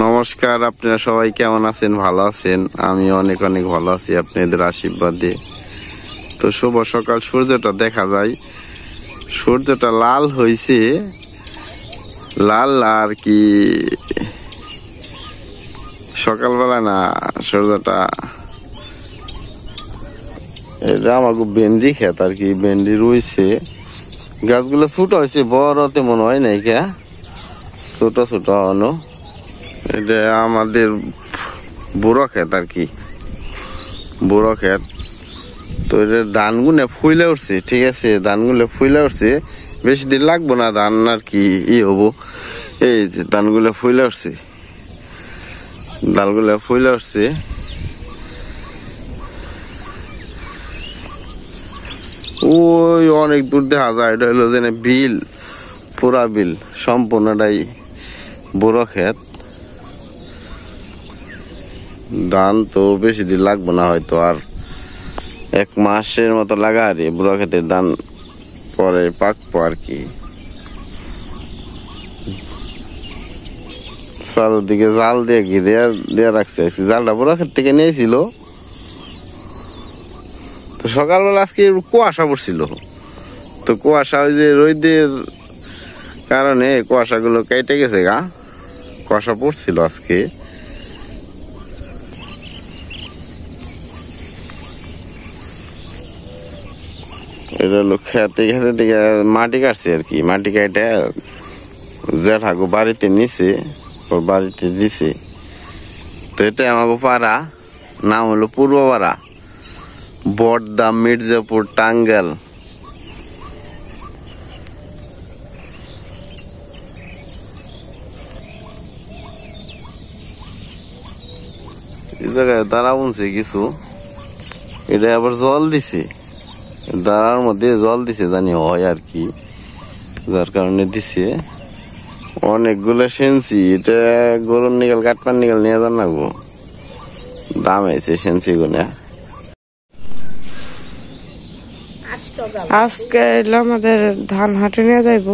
নমস্কার, আপনারা সবাই কেমন আছেন? ভালো আছেন? আমি অনেক অনেক ভালো আছি আপনাদের আশীর্বাদে। তো শুভ সকাল, সূর্যটা দেখা যায়, সূর্যটা লাল হয়েছে, লাল আর কি সকালবেলা না সূর্যটা। এটা আমাকে ভেন্ডি খেত আর কি, ভেন্ডি রয়েছে, গাছগুলো ছোট হয়েছে, বড় তেমন হয় নাই, কে ছোট ছোট হনো। এটা আমাদের বুড়ো ক্ষেত আর কি, বুড়ো ক্ষেত। তো এটা ধানগুলো ফুলে উঠছে, ঠিক আছে, ধানগুলো ফুলে উঠছে, বেশি দিন লাগবো না ধান আর কি হবো। এই যে ধানগুলো ফুলে উঠছে, ডালগুলো ফুলে উঠছে। ওই অনেক দূর দেখা যায়, এটা হলো যে বিল, পুরা বিল, সম্পূর্ণটাই বুড়ো ক্ষেত। ধান তো বেশি দিন লাগবো না, হয়তো আর 1 মাসের মতো লাগা আর বুড়ো ক্ষেতের ধান পরে পাকবো আর কি। চারদিকে জাল দিয়ে ঘিরে দিয়ে রাখছে, জালটা বুড়ো ক্ষেত থেকে নিয়েছিল। তো সকালবেলা আজকে কুয়াশা পড়ছিল, তো কুয়াশা ওই যে রোদের কারণে কুয়াশাগুলো কেটে গেছে গা, কুয়াশা পড়ছিল আজকে। এটা হলো খেতে খেতে দিকে মাটি কাটছে আর কি, মাটি কাটে জেঠাগো বাড়িতে নিছে, ওর বাড়িতে দিছে। তো এটা আমাকে পাড়া, নাম হলো পূর্বপাড়া, বড়দা, মির্জাপুর, টাঙ্গাইল। এই জায়গায় দাঁড়া বুনছে কিছু, এটা আবার জল দিছে, দাঁড়ার মধ্যে জল দিছে জানি হয় আর কি, যার কারণে দিছে। অনেকগুলো সেনছি, এটা গরুর নিকাল কাটপার নিকাল নিয়ে যান লাগবো, দাম হয়েছে সেনছি গুনে। আজকে এলো আমাদের ধান হাটে নিয়ে যাইব,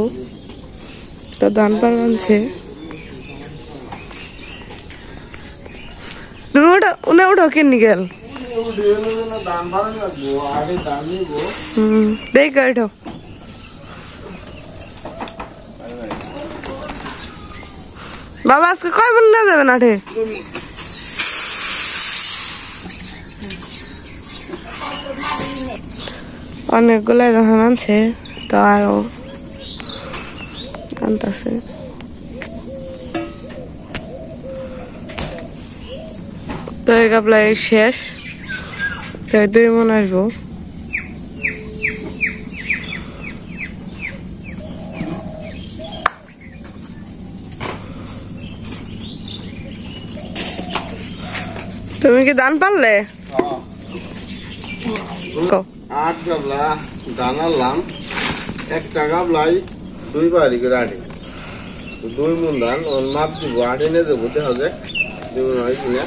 তো ধান পার আনছে। তুমি ওটা কিনে গেল দেখ ওঠো। বাবা আজকে কয় মন না যাবে না ঠে? অনেকগুলো ধান আনছে, তো আরো আনতেছে। তো এই গাবলাই শেষ, 2 মন আসবো। তুমি কি ধান পারলে? 8 গাবলা ধান আনলাম, একটা গাবলাই 2 বাড়ি করে আটে, 2 মন ধান মাপ দিব, আটে নিয়ে দেবো, দেখা যাক 2 মন হয় কিনা।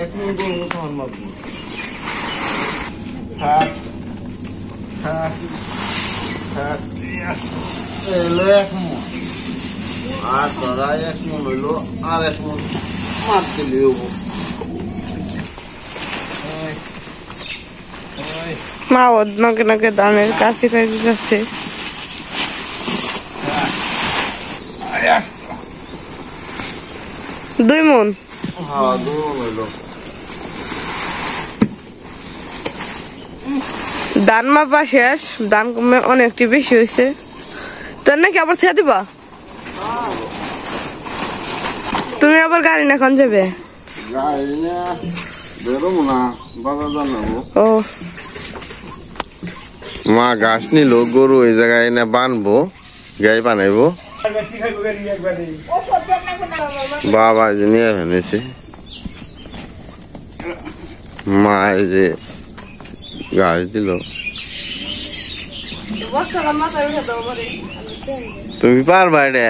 এক মিনিট তোমার মাপ দিব, এলো 1 মন, আর ধরা 1 মন হইলো, আর 1 মন মাপ দিলে হবো। মা ওর নকে নকে ধানের কাছে কাছে যাচ্ছে। 2 মন, হ্যাঁ 2 মন হইলো। ধান মাপা শেষ, ধান কমে অনেকটি বেশি হয়েছে। তোর নাকি আবার ছেড়ে দিবা? তুমি আবার গাড়ি না খান যাবে? গাড়ি না বেরোবো না, বাজার জানাবো। ও মা ঘাস নিল, গরু এই জায়গায় এনে বানবো, গাই বানাইবো। বাবা যে নিয়ে ফেলেছে, মা এই যে ঘাস দিল। তুমি পারবা এটা?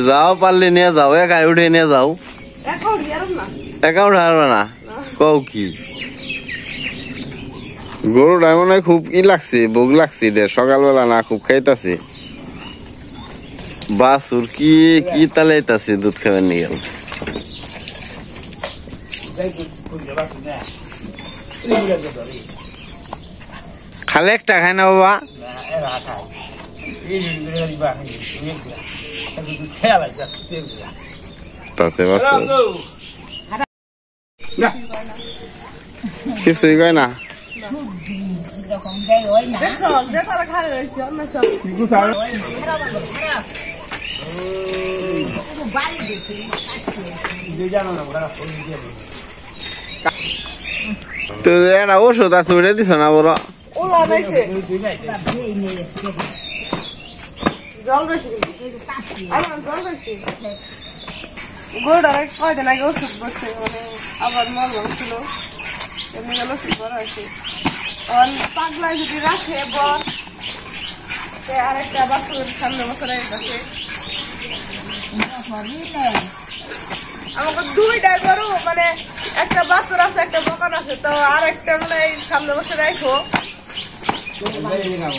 যাও, পারলে নিয়ে যাও, একাই উঠে নিয়ে যাও। একা উঠে হারবে না, কও কি? গরুটা মনে হয় খুব লাগছে, ভোগ লাগছে, সকালবেলা না খুব খাইতাছে। বাছুর কি কি তালাইতাছে দুধ খাবার নিয়ে গেল। খালে একটা খায় না বাবা? কিছুই কয় না। তো একটা ওষুধ আছে ওটা দিছ না বড়? গরুটার কয়দিন আগে ওষুধ বসছে, মানে আবার মরলাম ছিল, এমনি গেল ওষুধ করা হয়েছে। পাগলায় যদি রাখে বর আরেকটা বাচ্চা সামনে বছর গেছে। আমাকে দুইটাই গরু, মানে একটা বাছুর আছে একটা বকন আছে, তো আর একটা মানে সামনে বছর রাখো।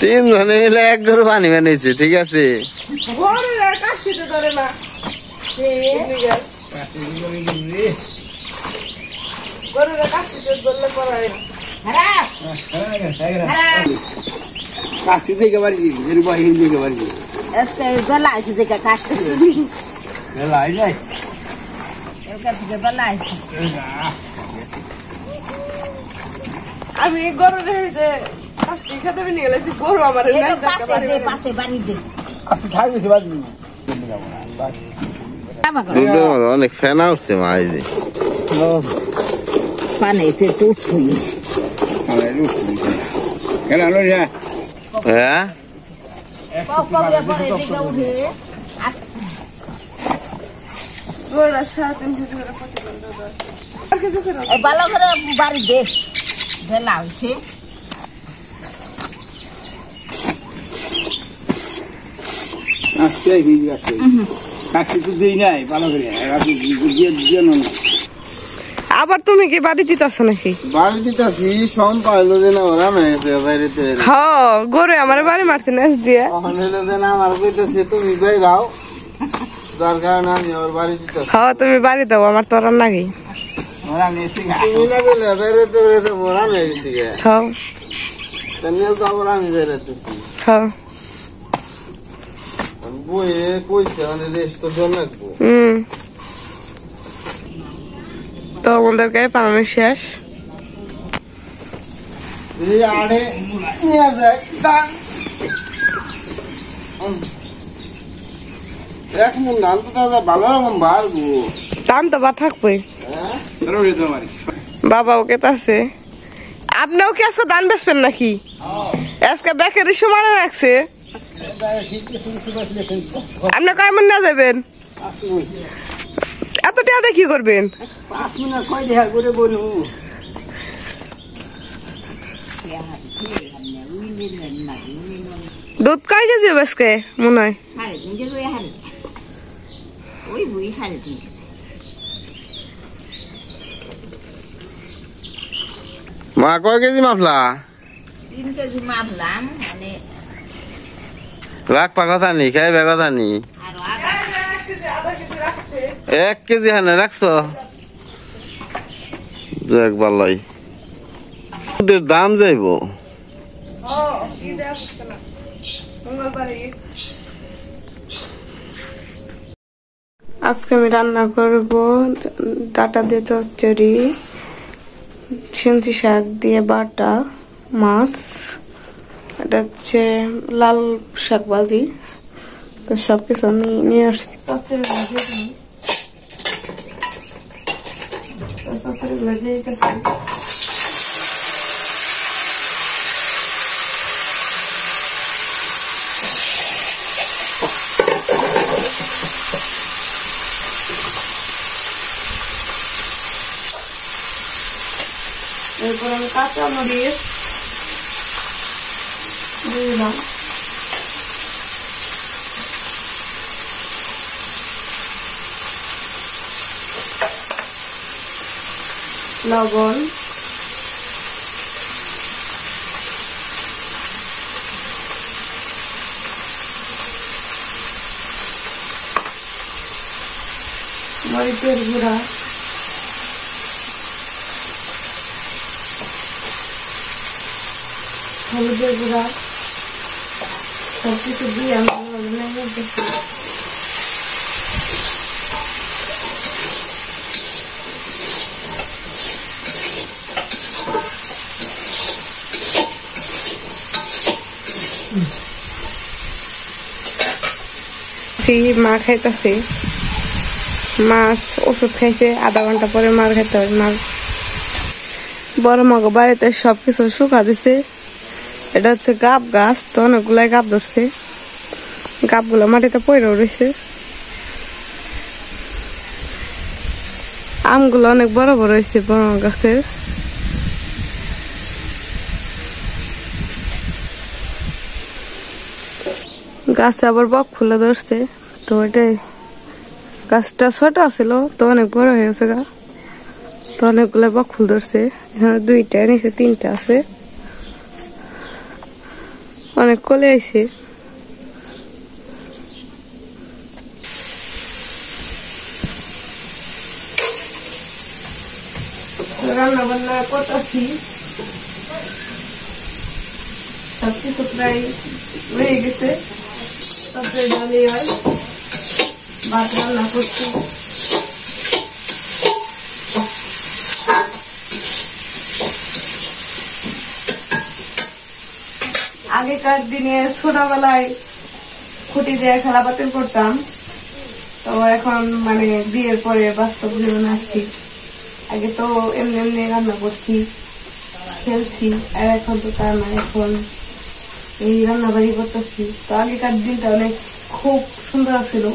3 জনে মিলে এক গরু পানি বানিয়েছে, ঠিক আছে। গরু কাশিতে ধরে না, গরুরা কাশিতে ধরলে পড়ায় না। আমি গরু রেখে কাশি খেতে নিয়ে গেলে গরু আমার অনেক ফেনা উঠছে মা। এই যে হ্যাঁ ভালো করে বাড়ি দে, বেলা হয়েছে। আবার তুমি কি বাড়ি দিতেছ নাকি? বাড়ি দিতেছি, সন পাইলো যে না ওরা বাইরে। হ্যাঁ, গরু আমার বাড়ি মারছে নেস দিয়ে। আমার কইতেছে তুমি বাইরাও, যার কারণে আমি ওর বাড়ি দিতেছি। হ্যাঁ, তুমি বাড়ি দাও, আমার তো আর নাকি। তুমি না গেলে বেরোতে বেরোতে মোরা নিয়ে গেছি। হ্যাঁ, আবার আমি বেরোতেছি। হ্যাঁ, বইয়ে কইছে মানে রেস্ট তো জন্য রাখবো। তো আমাদের গায়ে পালানো শেষ। আরে নিয়ে যায় এক মন ধান তো দাদা ভালো রকম বাড়বো, দাম তো বা থাকবে। বাবা ওকে আছে, আপনিও কি আজকে ধান বেচবেন নাকি? আজকে বেকারি সমানে রাখছে, আপনি কয় মন না যাবেন? এত টাকা কি করবেন? দুধ কয় কেজি আজকে মনে হয়? মা কয় কেজি মাপলা? 3 কেজি মাপলাম, মানে রাখবা কথা নি, খাইবে কথা নি। 1 কেজি হানে রাখছো? যাক ভালোই, দুধের দাম যাইবো। আজকে আমি রান্না করব ডাটা দিয়ে চচ্চড়ি, সিমচি শাক দিয়ে বাটা, মাছ, এটা হচ্ছে লাল শাক ভাজি। তো সবকিছু আমি নিয়ে আসছি। চচ্চড়ি ভাজি এরপর আমি কাঁচা মরিচ দিলাম, লবণ, মরিচের গুঁড়া, হলুদের গুঁড়া সবকিছু দিয়ে আমি দিচ্ছি। মা খাইতেছে, মাছ ওষুধ খাইছে, আধা ঘন্টা পরে মার খাইতে হবে। মার বড় মাকে বাড়িতে সবকিছু শুকা দিছে। এটা হচ্ছে গাব গাছ, তো অনেকগুলাই গাব ধরছে, গাবগুলো মাটিতে পড়েও রয়েছে। আমগুলো অনেক বড় বড় হয়েছে বড় গাছের। গাছে আবার বক ফুলে ধরছে, তো এটাই গাছটা ছোট ছিল তো অনেক বড় হয়ে গেছে গা, তো অনেকগুলো বক ফুল ধরছে। এখানে 2টা নিচে 3টা আছে, অনেক কলে আইছে। রান্না বান্না করতেছি, সবকিছু প্রায় হয়ে গেছে। তারপরে ডালি হয়, ভাত রান্না করছি। আগেকার দিনে ছোটবেলায় খুঁটি দিয়ে খেলা বাতিল করতাম, তো এখন মানে বিয়ের পরে বাস্তব জীবনে আসছি। আগে তো এমনি এমনি রান্না করছি, খেলছি, আর এখন তো তার মানে এখন এই রান্না বাড়ি করতেছি। তো আগেকার দিনটা অনেক খুব সুন্দর ছিল,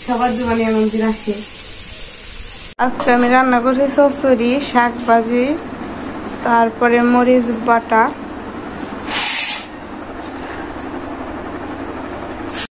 সবার জীবনে এমন দিন আসে। আজকে আমি রান্না করছি চচ্চড়ি, শাক ভাজি, তারপরে মরিচ বাটা।